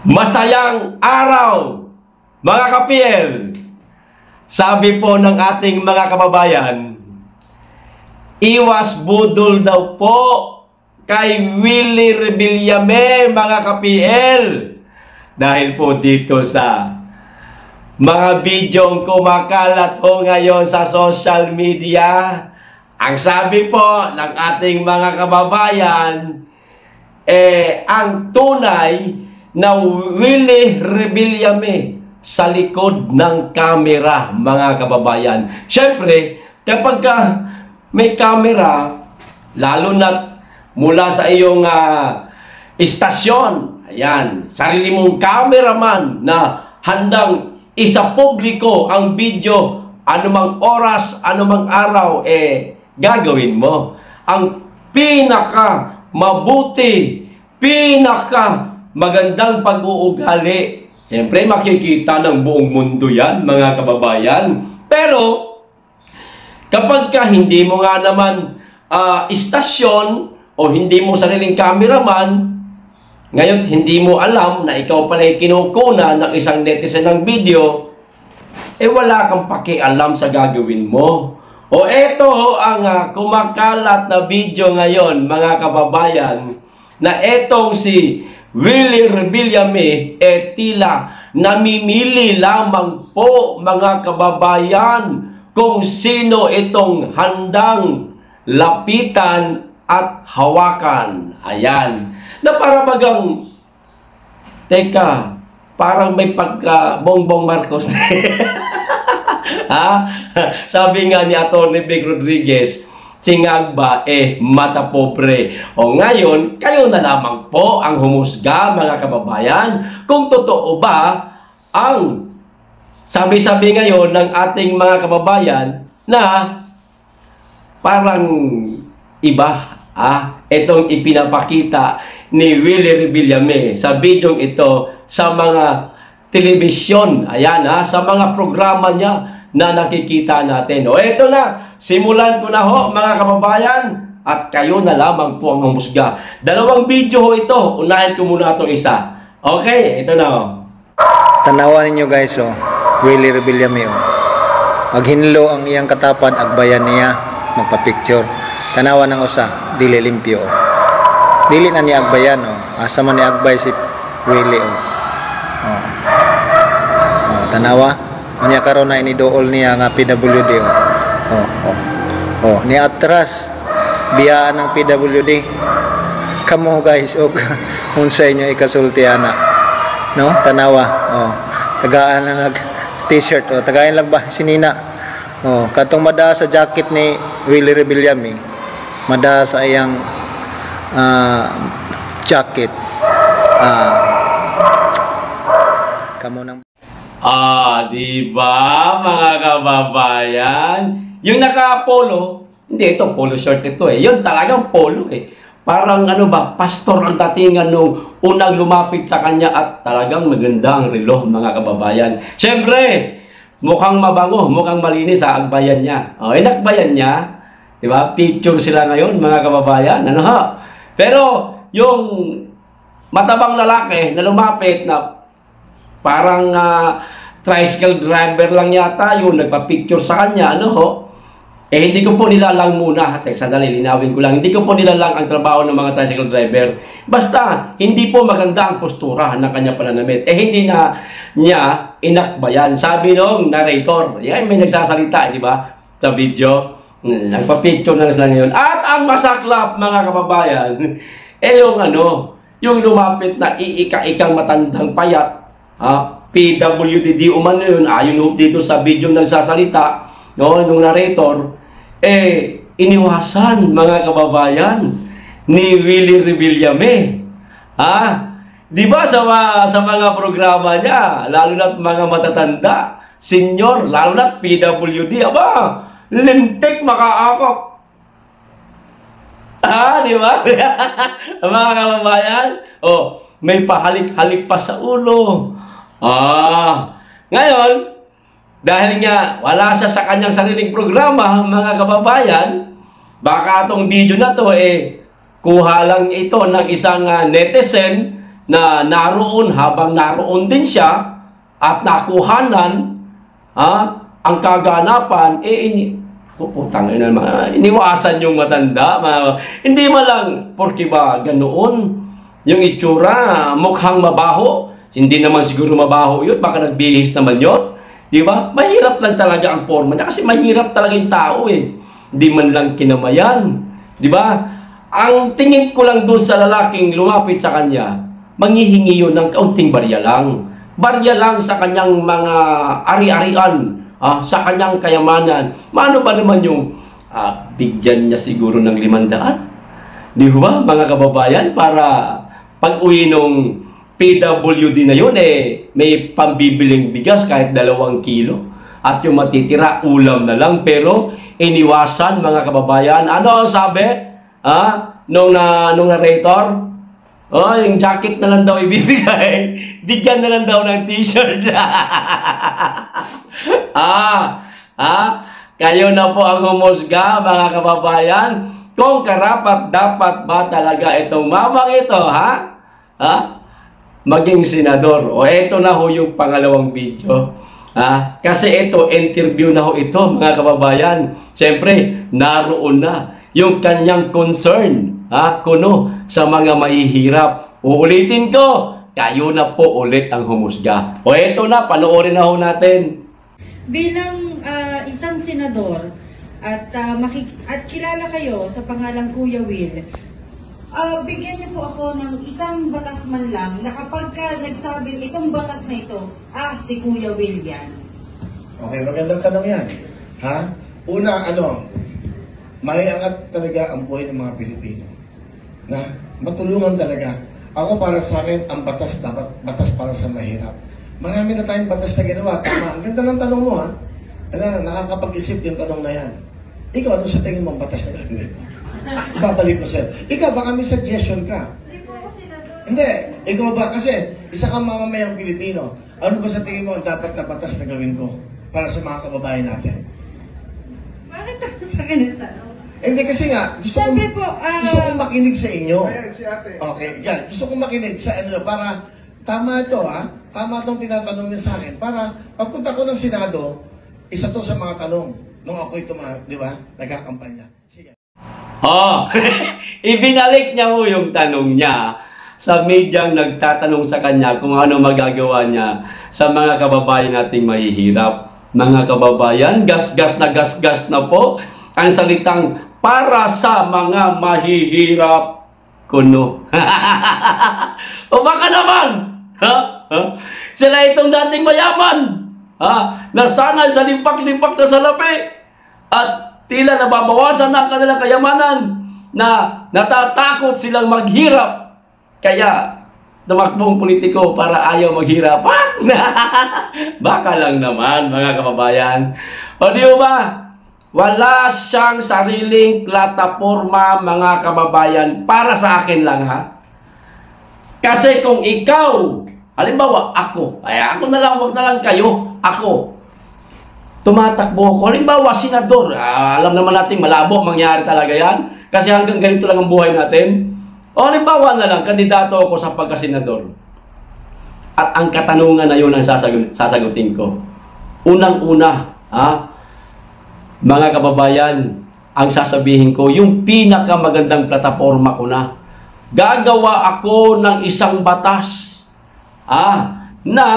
Masayang araw, mga ka-PL! Sabi po ng ating mga kababayan, iwas budol daw po kay Willie Revillame, mga ka-PL. Dahil po dito sa mga bidyong kumakalat po ngayon sa social media, ang sabi po ng ating mga kababayan, ang tunay na Willie Revillame sa likod ng kamera, mga kababayan. Siyempre, kapag may kamera, lalo na mula sa iyong istasyon, ayan, sarili mong cameraman na handang isa publiko ang video, anumang oras, anumang araw, gagawin mo. Ang pinaka mabuti, pinaka magandang pag-uugali. Siyempre, makikita ng buong mundo yan, mga kababayan. Pero, kapag hindi mo nga naman istasyon o hindi mo sariling cameraman, ngayon hindi mo alam na ikaw pala ay kinukuna ng isang netizen ng video, wala kang pakialam sa gagawin mo. O eto ang kumakalat na video ngayon, mga kababayan, na etong si Willie Revillame tila namimili lamang po, mga kababayan, kung sino itong handang lapitan at hawakan. Ayan. Na para bagang, teka, parang may pagka Bongbong Marcos. Ha? Sabi nga ni Atty. Vic Rodriguez, singag ba, mata pobre. O ngayon, kayo na lamang po ang humusga, mga kababayan, kung totoo ba ang sabi-sabi ngayon ng ating mga kababayan na parang iba, itong ipinapakita ni Willie Revillame sa video ito sa mga telebisyon, ayan, sa mga programa niya na nakikita natin. O eto na, simulan ko na ho, mga kababayan, at kayo na lamang po ang humusga. Dalawang video ho ito, unahin ko muna itong isa. Okay, ito na ho. Tanawan ninyo guys, Willie Revillame, pag hinlo ang iyang katapad, agbayan niya, magpa-picture. Tanawan ng usa, dili limpyo. Dili na niya agbayan, asa man niya agbay si Willie, tanawa. Unya karon na inidool niya nga PWD, ni atras biyaan ng PWD. Kamo guys, unsa inyo ikasulti ana, no? Tanawa, tagaan na nag t-shirt, tagayan lang ba sinina, katong mada sa jacket ni Willie Revillame, mada sa iyang jacket, kamo nang di ba, mga kababayan? Yung naka-polo, hindi, ito polo shirt ito Yun talagang polo Parang ano ba, pastor ang datingan nung unang lumapit sa kanya at talagang maganda ang relo, mga kababayan. Siyempre, mukhang mabango, mukhang malinis sa agbayan niya. Inakbayan niya, di ba? Picture sila ngayon, mga kababayan. Pero, yung matabang lalaki na lumapit na parang tricycle driver lang yata yun, nagpa-picture sa kanya, hindi ko po nilalang muna, sandali, linawin ko lang, hindi ko po nilalang ang trabaho ng mga tricycle driver. Basta, hindi po maganda ang postura ng kanya pananamit. Hindi na niya inakbayan. Sabi nung narrator, may nagsasalita, di ba? Sa video, nagpa-picture na sila ngayon. At ang masaklap, mga kababayan, yung lumapit na iika-ikang matandang payat, PWD umano yun, ayon dito sa video nagsasalita, nung narrator, iniwasan, mga kababayan, ni Willie Revillame. Di ba sa mga programa niya, lalo na't mga matatanda, senior, lalo na't PWD, lintik makaakop. Di ba? Mga kababayan, may pahalik-halik pa sa ulo. Ngayon, dahil nga wala siya sa kanyang sariling programa, mga kababayan, baka itong video na to kuha lang ito ng isang netizen na naroon habang naroon din siya at nakuhanan ang kaganapan, putang ina naman, iniwasan yung matanda. Hindi man lang, porque ba ganoon yung itsura, mukhang mabaho. Hindi naman siguro mabaho yun, baka nagbihis naman yun. Di ba? Mahirap lang talaga ang forma niya kasi mahirap talaga yung tao eh. Hindi man lang kinamayan. Di ba? Ang tingin ko lang doon sa lalaking lumapit sa kanya, manghihingi yun ng kaunting barya lang. Barya lang sa kanyang mga ari-arian, sa kanyang kayamanan. Maano ba naman yung bigyan niya siguro ng 500? Di ba, mga kababayan? Para pag-uwi nung PWD na yun, may pambibiling bigas kahit 2 kilo. At yung matitira, ulam na lang. Pero iniwasan, mga kababayan. Ano ang sabi? Nung narrator? Yung jacket na lang daw ibibigay. Bigyan na lang daw ng t-shirt. Kayo na po ang humusga, mga kababayan. Kung karapat-dapat ba talaga itong mamang ito, maging senador. Ito na ho yung pangalawang video. Kasi ito, interview na ho ito, mga kababayan. Siyempre, naroon na yung kanyang concern, kuno sa mga mahihirap. Uulitin ko, kayo na po ulit ang humusga. Ito na, panoorin na ho natin. Bilang isang senador at kilala kayo sa pangalang Kuya Will, bigyan niyo po ako ng isang batas man lang na kapag nagsabing itong batas na ito, si Kuya Will yan. Okay, magandang tanong yan. Una, maiangat talaga ang buhay ng mga Pilipino. Na matulungan talaga. Ako para sa akin, ang batas dapat batas para sa mahirap. Marami na tayong batas na ginawa. Tama. Ang ganda ng tanong mo, nakakapag-isip yung tanong na yan. Ikaw, ano sa tingin mong batas na gagawin mo? Babalik ko sa'yo. Ikaw, baka may suggestion ka. Hindi. Ikaw ba? Kasi isa kang mamamayang Pilipino. Ano ba sa tingin mo ang dapat na batas na gawin ko para sa mga kababayan natin? Bakit ako sa akin ang tanong? Hindi kasi nga, gusto kong makinig sa inyo. Ayan, si ate. Okay, yan. Gusto kong makinig sa para tama ito, tama itong tinatanong niya sa akin. Para pagpunta ko ng Senado, isa to sa mga tanong nung ako'y di ba, nagkakampanya. Sige. Ibinalik niya ho yung tanong niya sa medyang nagtatanong sa kanya kung ano magagawa niya sa mga kababayan nating mahihirap. Mga kababayan, gas-gas na po ang salitang para sa mga mahihirap kuno. O baka naman, sila itong dating mayaman, na sanay sa limpak-limpak na salapi at tila nababawasan ng kanilang kayamanan na natatakot silang maghirap. Kaya tumakbong politiko para ayaw maghirap. Baka lang naman, mga kababayan. O di ba? Wala siyang sariling plataforma, mga kababayan, para sa akin lang, Kasi kung ikaw, halimbawa ako na lang, wag na lang kayo, ako, tumatakbo ako, halimbawa senador, alam naman natin malabo mangyari talaga yan, kasi hanggang ganito lang ang buhay natin. O halimbawa na lang, kandidato ako sa pagkasenador. At ang katanungan na yun ang sasagutin ko. Unang-una, mga kababayan, ang sasabihin ko, yung pinakamagandang plataforma ko na, gagawa ako ng isang batas, na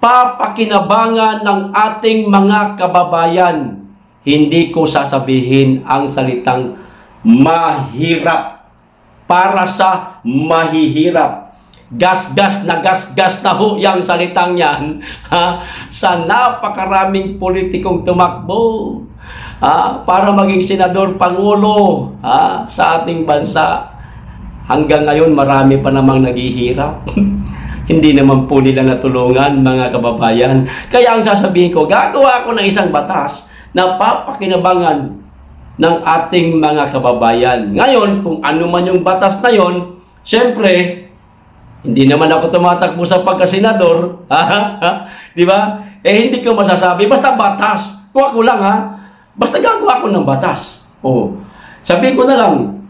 papakinabangan ng ating mga kababayan. Hindi ko sasabihin ang salitang mahirap para sa mahihirap. Gas-gas na ho yung salitang yan, sa napakaraming politikong tumakbo, para maging senador, pangulo, sa ating bansa. Hanggang ngayon, marami pa namang naghihirap. Hindi naman po nila natulungan, mga kababayan. Kaya ang sasabihin ko, gagawa ako ng isang batas na papakinabangan ng ating mga kababayan. Ngayon, kung ano man yung batas na yon, syempre, hindi naman ako tumatakbo sa pagkasenador. Di ba? Hindi ko masasabi. Basta batas. Kung ako lang, basta gagawa ako ng batas. Sabihin ko na lang,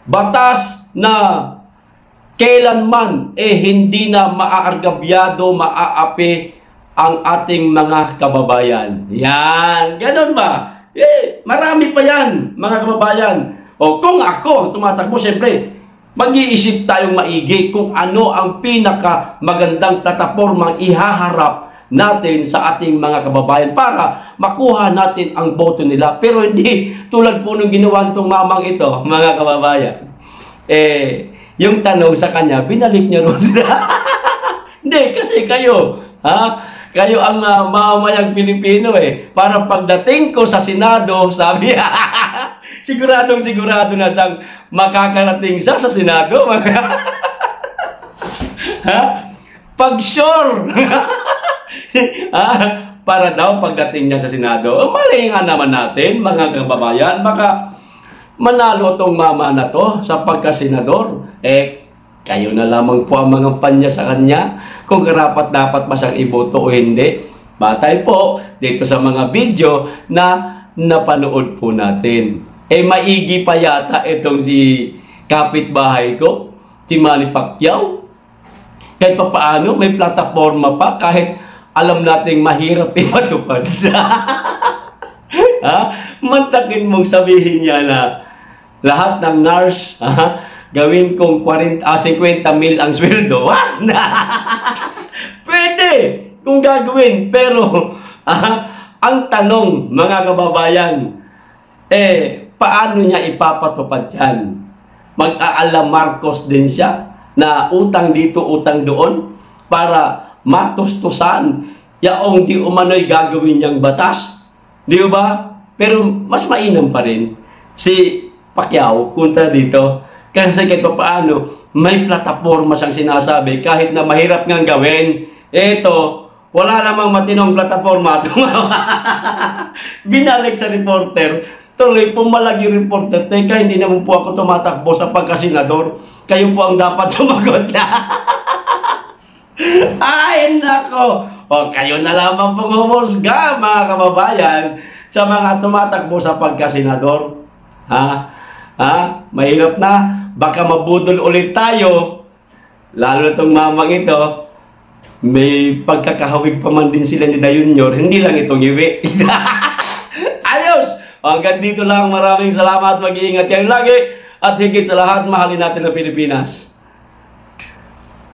batas na kailanman hindi na maaargabyado, maaapi ang ating mga kababayan. Yan, ganun ba? Marami pa yan, mga kababayan. O kung ako ang tumatakbo, siyempre, mag-iisip tayong maigi kung ano ang pinaka magandang platapormang ihaharap natin sa ating mga kababayan para makuha natin ang boto nila. Pero hindi tulad po nung ginawa nitong mamang ito, mga kababayan. Yung tanong sa kanya, binalik niya ron sila. Hindi, kasi kayo, kayo ang mamamayang Pilipino Para pagdating ko sa Senado, sabi, sigurado na siyang makakarating siya sa Senado. Pag sure, para daw pagdating niya sa Senado. Mali nga naman natin, mga kababayan, baka manalo tong mama na to sa pagka-senador. Kayo na lamang po ang mga panya sa kanya kung karapat dapat ba siyang iboto o hindi. Batay po dito sa mga video na napanood po natin. Maigi pa yata itong si kapitbahay ko, si Manny Pacquiao. Kahit pa paano, may plataforma pa kahit alam nating mahirap ipatupad. Mantakin mong sabihin niya na lahat ng nurse, gawin kong 50 mil ang sweldo. Pwede kung gagawin. Pero, ang tanong, mga kababayan, paano niya ipapatupad yan? Mag-aala Marcos din siya na utang dito, utang doon para matustusan yaong di umano'y gagawin niyang batas. Di ba? Pero mas mainam pa rin si Pacquiao kontra dito. Kasi kahit pa paano, may plataforma siyang sinasabi kahit na mahirap ngang gawin. Eto, wala namang matinong plataforma. Binalik sa reporter. Tuloy, pumalag yung reporter. Teka, hindi naman po ako tumatakbo sa pagkasenador. Kayo po ang dapat sumagot na. Ay, nako. O, kayo na lamang pong humusga, mga kababayan, sa mga tumatakbo sa pagkasenador. Mahirap na. Baka mabudol ulit tayo. Lalo na itong mamang ito. May pagkakahawig pa man din sila ni Dayunyor. Hindi lang itong iwi. Ayos! Hanggang dito lang. Maraming salamat. Mag-iingat kayo lagi. At higit sa lahat, mahalin natin ang Pilipinas.